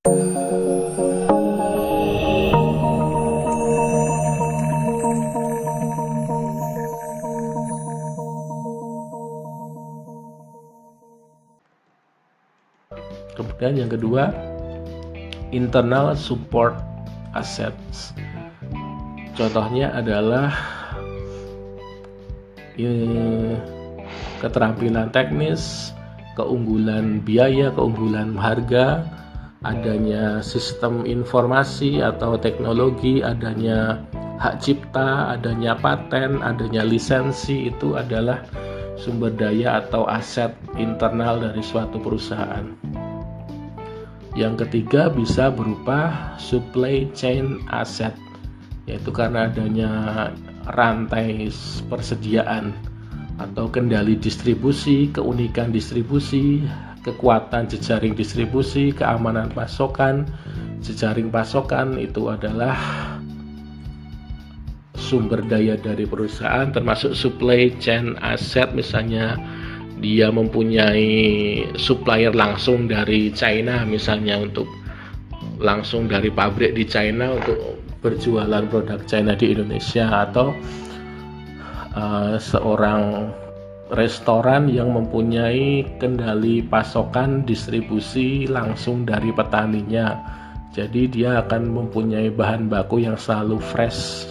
Kemudian yang kedua, internal support assets. Contohnya adalah keterampilan teknis, keunggulan biaya, keunggulan harga, adanya sistem informasi atau teknologi, adanya hak cipta, adanya paten, adanya lisensi. Itu adalah sumber daya atau aset internal dari suatu perusahaan. Yang ketiga bisa berupa supply chain asset, yaitu karena adanya rantai persediaan atau kendali distribusi, keunikan distribusi, kekuatan jejaring distribusi, keamanan pasokan, jejaring pasokan. Itu adalah sumber daya dari perusahaan, termasuk supply chain asset. Misalnya dia mempunyai supplier langsung dari China, misalnya untuk langsung dari pabrik di China untuk berjualan produk China di Indonesia, atau seorang restoran yang mempunyai kendali pasokan distribusi langsung dari petaninya. Jadi dia akan mempunyai bahan baku yang selalu fresh,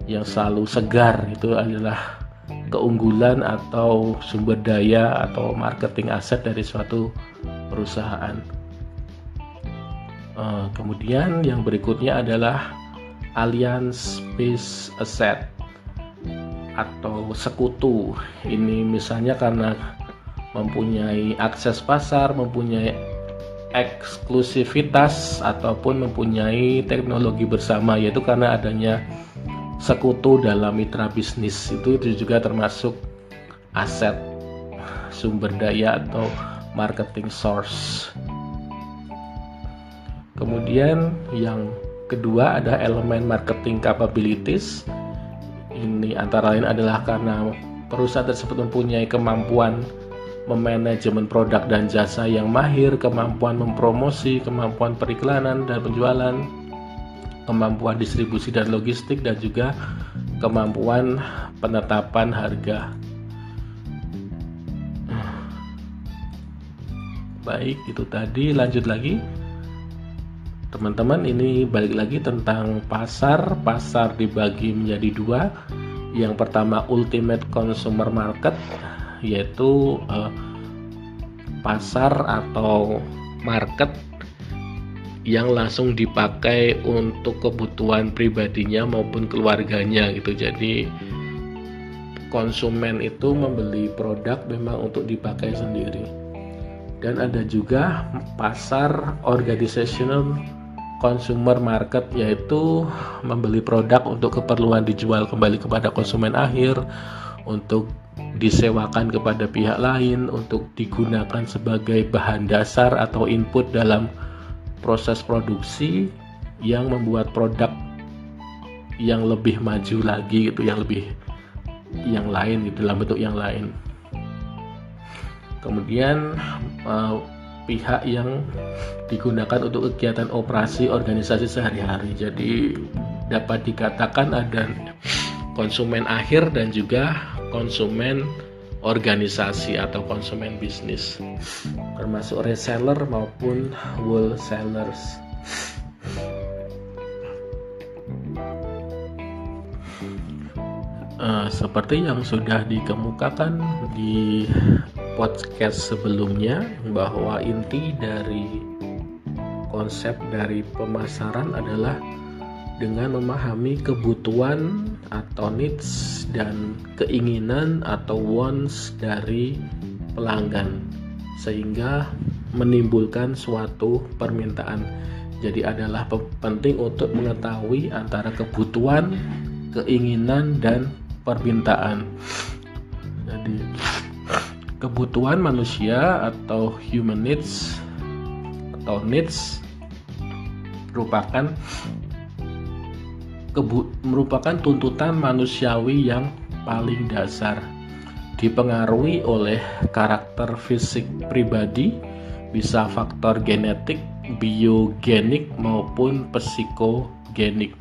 yang selalu segar. Itu adalah keunggulan atau sumber daya atau marketing aset dari suatu perusahaan. Kemudian yang berikutnya adalah alliance based asset atau sekutu. Ini misalnya karena mempunyai akses pasar, mempunyai eksklusivitas, ataupun mempunyai teknologi bersama, yaitu karena adanya sekutu dalam mitra bisnis. Itu juga termasuk aset, sumber daya atau marketing source. Kemudian yang kedua ada elemen marketing capabilities. Ini antara lain adalah karena perusahaan tersebut mempunyai kemampuan memanajemen produk dan jasa yang mahir, kemampuan mempromosi, kemampuan periklanan dan penjualan, kemampuan distribusi dan logistik, dan juga kemampuan penetapan harga. Baik, itu tadi. Lanjut lagi teman-teman, ini balik lagi tentang pasar. Pasar dibagi menjadi dua. Yang pertama ultimate consumer market, yaitu pasar atau market yang langsung dipakai untuk kebutuhan pribadinya maupun keluarganya gitu. Jadi konsumen itu membeli produk memang untuk dipakai sendiri. Dan ada juga pasar organizational consumer market, yaitu membeli produk untuk keperluan dijual kembali kepada konsumen akhir, untuk disewakan kepada pihak lain, untuk digunakan sebagai bahan dasar atau input dalam proses produksi yang membuat produk yang lebih maju lagi gitu, yang lain gitu, dalam bentuk yang lain. Kemudian pihak yang digunakan untuk kegiatan operasi organisasi sehari-hari. Jadi dapat dikatakan ada konsumen akhir dan juga konsumen organisasi atau konsumen bisnis, termasuk reseller maupun wholesalers. Seperti yang sudah dikemukakan di podcast sebelumnya, bahwa inti dari konsep dari pemasaran adalah dengan memahami kebutuhan atau needs dan keinginan atau wants dari pelanggan, sehingga menimbulkan suatu permintaan. Jadi adalah penting untuk mengetahui antara kebutuhan, keinginan, dan permintaan. Jadi kebutuhan manusia atau human needs atau needs merupakan tuntutan manusiawi yang paling dasar, dipengaruhi oleh karakter fisik pribadi, bisa faktor genetik biogenik maupun psikogenik.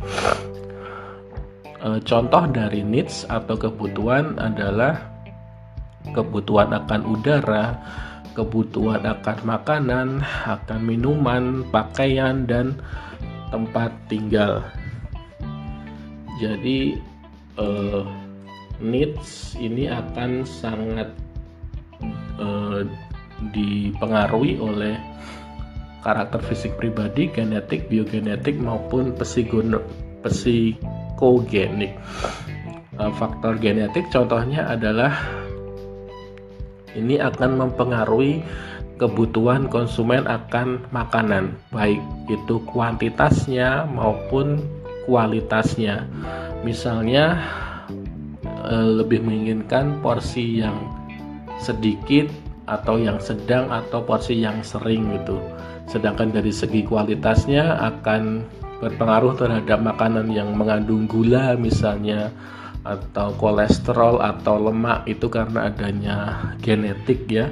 Contoh dari needs atau kebutuhan adalah kebutuhan akan udara, kebutuhan akan makanan, akan minuman, pakaian, dan tempat tinggal. Jadi needs ini akan sangat dipengaruhi oleh karakter fisik pribadi, genetik, biogenetik maupun psikogenik. Faktor genetik contohnya adalah ini akan mempengaruhi kebutuhan konsumen akan makanan, baik itu kuantitasnya maupun kualitasnya. Misalnya lebih menginginkan porsi yang sedikit atau yang sedang atau porsi yang sering gitu. Sedangkan dari segi kualitasnya akan berpengaruh terhadap makanan yang mengandung gula misalnya, atau kolesterol atau lemak, itu karena adanya genetik ya.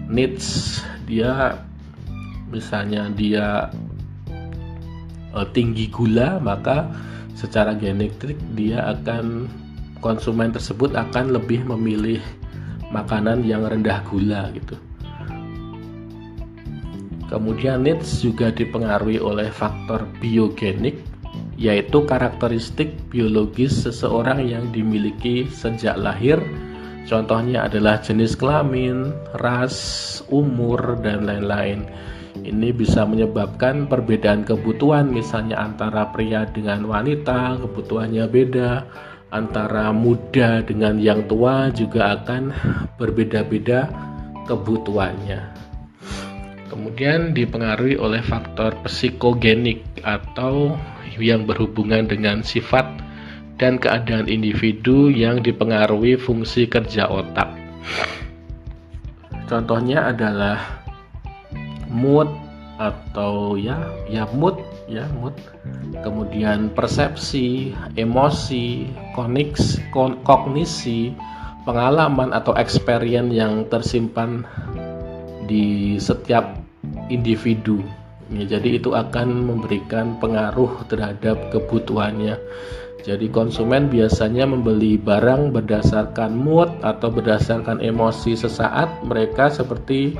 Needs dia misalnya dia tinggi gula, maka secara genetik konsumen tersebut akan lebih memilih makanan yang rendah gula gitu. Kemudian needs juga dipengaruhi oleh faktor biogenik, yaitu karakteristik biologis seseorang yang dimiliki sejak lahir. Contohnya adalah jenis kelamin, ras, umur, dan lain-lain. Ini bisa menyebabkan perbedaan kebutuhan, misalnya antara pria dengan wanita, kebutuhannya beda. Antara muda dengan yang tua juga akan berbeda-beda kebutuhannya. Kemudian dipengaruhi oleh faktor psikogenik atau yang berhubungan dengan sifat dan keadaan individu yang dipengaruhi fungsi kerja otak. Contohnya adalah mood atau mood. Kemudian persepsi, emosi, kognisi, pengalaman atau experience yang tersimpan di setiap individu. Jadi itu akan memberikan pengaruh terhadap kebutuhannya. Jadi konsumen biasanya membeli barang berdasarkan mood atau berdasarkan emosi sesaat mereka, seperti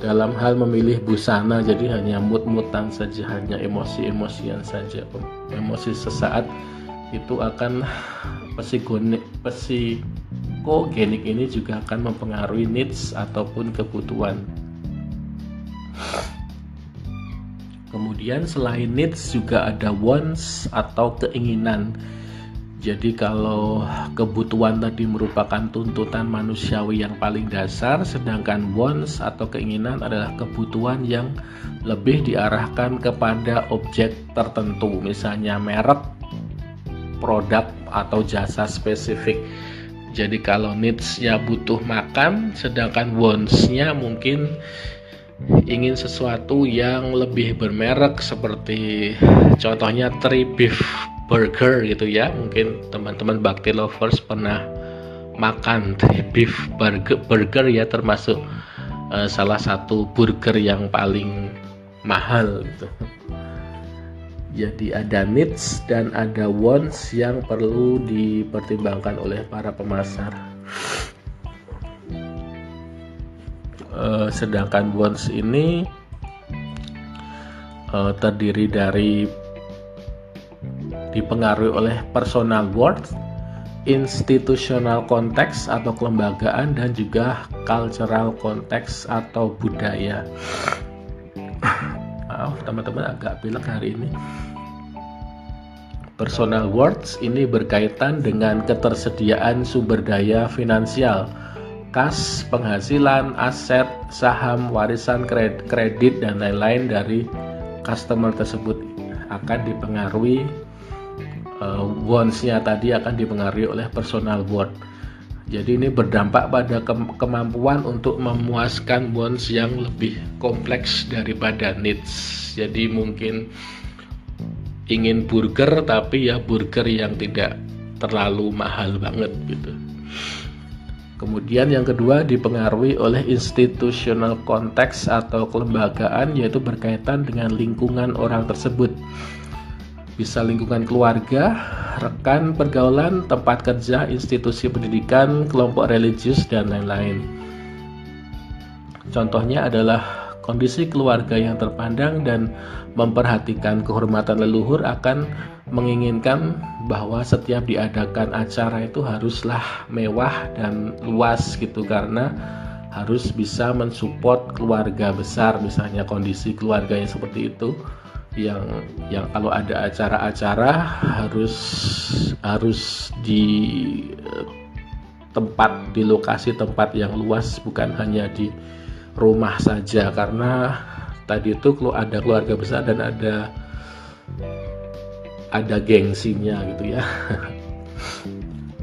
dalam hal memilih busana. Jadi hanya mood-moodan saja, hanya emosi-emosian saja. Emosi sesaat itu akan psikogenik ini juga akan mempengaruhi needs ataupun kebutuhan. Kemudian selain needs juga ada wants atau keinginan. Jadi kalau kebutuhan tadi merupakan tuntutan manusiawi yang paling dasar, sedangkan wants atau keinginan adalah kebutuhan yang lebih diarahkan kepada objek tertentu, misalnya merek, produk atau jasa spesifik. Jadi kalau needs-nya butuh makan, sedangkan wants-nya mungkin ingin sesuatu yang lebih bermerek, seperti contohnya Three Beef Burger gitu ya. Mungkin teman-teman Bakti Lovers pernah makan Three Beef Burger ya, termasuk salah satu burger yang paling mahal gitu. Jadi ada needs dan ada wants yang perlu dipertimbangkan oleh para pemasar. Sedangkan wants ini terdiri dari dipengaruhi oleh personal worth, institutional konteks atau kelembagaan, dan juga cultural konteks atau budaya. Maaf teman-teman, agak pilek hari ini. Personal worth ini berkaitan dengan ketersediaan sumber daya finansial, kas, penghasilan, aset, saham, warisan, kredit, dan lain-lain dari customer tersebut. Akan dipengaruhi wants-nya tadi akan dipengaruhi oleh personal worth. Jadi ini berdampak pada kemampuan untuk memuaskan wants yang lebih kompleks daripada needs. Jadi mungkin ingin burger, tapi ya burger yang tidak terlalu mahal banget gitu. Kemudian yang kedua dipengaruhi oleh institutional konteks atau kelembagaan, yaitu berkaitan dengan lingkungan orang tersebut. Bisa lingkungan keluarga, rekan pergaulan, tempat kerja, institusi pendidikan, kelompok religius, dan lain-lain. Contohnya adalah kondisi keluarga yang terpandang dan memperhatikan kehormatan leluhur akan menginginkan bahwa setiap diadakan acara itu haruslah mewah dan luas gitu, karena harus bisa mensupport keluarga besar. Misalnya kondisi keluarga yang seperti itu, yang kalau ada acara-acara harus di lokasi tempat yang luas, bukan hanya di rumah saja, karena tadi itu ada keluarga besar dan ada gengsinya gitu ya.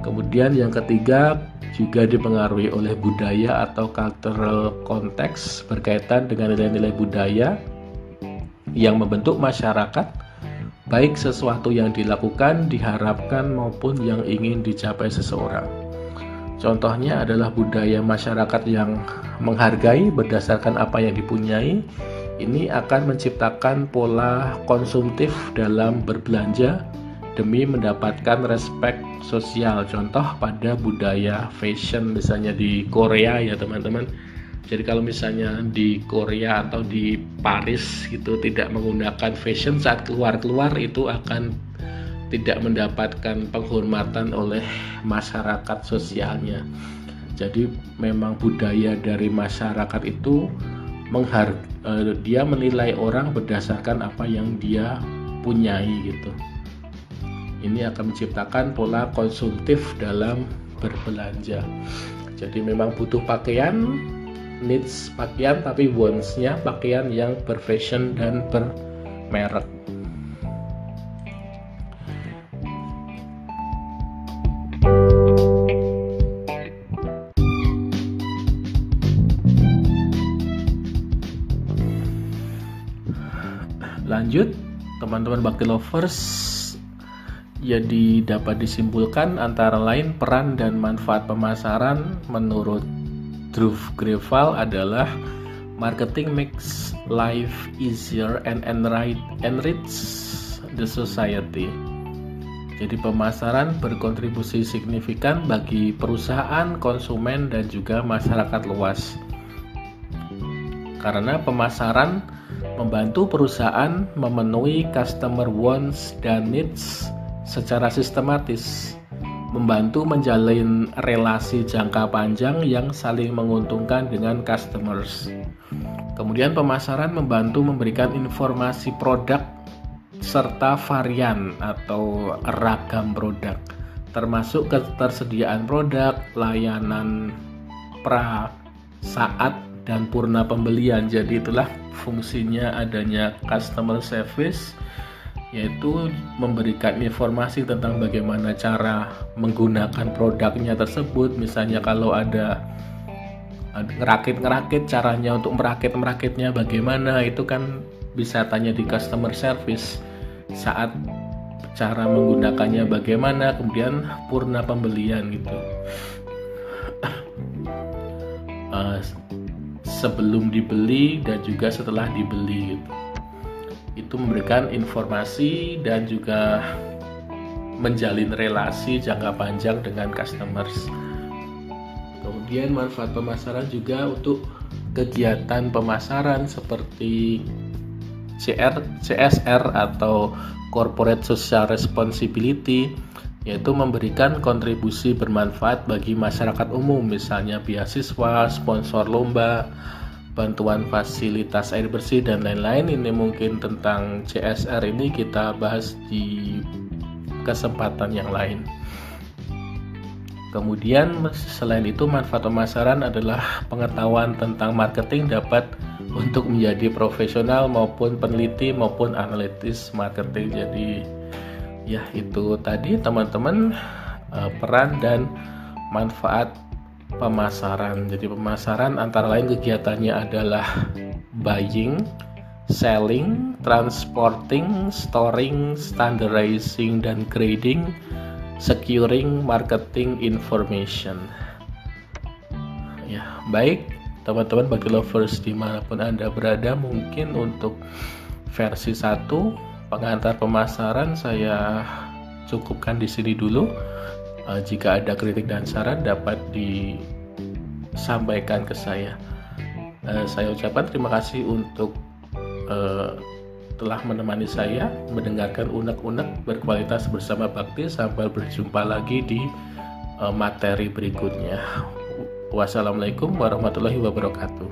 Kemudian yang ketiga juga dipengaruhi oleh budaya atau cultural context, berkaitan dengan nilai-nilai budaya yang membentuk masyarakat, baik sesuatu yang dilakukan, diharapkan maupun yang ingin dicapai seseorang. Contohnya adalah budaya masyarakat yang menghargai berdasarkan apa yang dipunyai. Ini akan menciptakan pola konsumtif dalam berbelanja demi mendapatkan respect sosial. Contoh pada budaya fashion misalnya di Korea ya teman-teman. Jadi kalau misalnya di Korea atau di Paris gitu tidak menggunakan fashion saat keluar itu akan tidak mendapatkan penghormatan oleh masyarakat sosialnya. Jadi memang budaya dari masyarakat itu dia menilai orang berdasarkan apa yang dia punyai gitu. Ini akan menciptakan pola konsumtif dalam berbelanja. Jadi memang butuh pakaian, needs pakaian, tapi wants-nya pakaian yang berfashion dan bermerek. Lanjut, teman-teman Bakti Lovers, jadi dapat disimpulkan antara lain peran dan manfaat pemasaran menurut Drew Grevall adalah marketing makes life easier and enrich the society. Jadi pemasaran berkontribusi signifikan bagi perusahaan, konsumen, dan juga masyarakat luas. Karena pemasaran membantu perusahaan memenuhi customer wants dan needs secara sistematis, membantu menjalin relasi jangka panjang yang saling menguntungkan dengan customers. Kemudian pemasaran membantu memberikan informasi produk serta varian atau ragam produk, termasuk ketersediaan produk, layanan pra, saat, dan purna pembelian. Jadi itulah fungsinya adanya customer service, yaitu memberikan informasi tentang bagaimana cara menggunakan produknya tersebut. Misalnya kalau ada ngerakit, caranya untuk merakitnya bagaimana, itu kan bisa tanya di customer service. Saat cara menggunakannya bagaimana, kemudian purna pembelian gitu. Sebelum dibeli dan juga setelah dibeli gitu. Itu memberikan informasi dan juga menjalin relasi jangka panjang dengan customers. Kemudian manfaat pemasaran juga untuk kegiatan pemasaran seperti CSR atau Corporate Social Responsibility, yaitu memberikan kontribusi bermanfaat bagi masyarakat umum, misalnya beasiswa, sponsor lomba, bantuan fasilitas air bersih, dan lain-lain. Ini mungkin tentang CSR ini kita bahas di kesempatan yang lain. Kemudian selain itu manfaat pemasaran adalah pengetahuan tentang marketing dapat untuk menjadi profesional maupun peneliti maupun analitis marketing. Jadi ya itu tadi teman-teman peran dan manfaat pemasaran. Jadi pemasaran antara lain kegiatannya adalah buying, selling, transporting, storing, standardizing, dan grading, securing marketing information. Ya, baik teman-teman bagi lovers dimanapun Anda berada, mungkin untuk versi 1 pengantar pemasaran saya cukupkan di sini dulu. Jika ada kritik dan saran dapat disampaikan ke saya. Saya ucapkan terima kasih untuk telah menemani saya mendengarkan unek-unek berkualitas bersama Bakti. Sampai berjumpa lagi di materi berikutnya. Wassalamualaikum warahmatullahi wabarakatuh.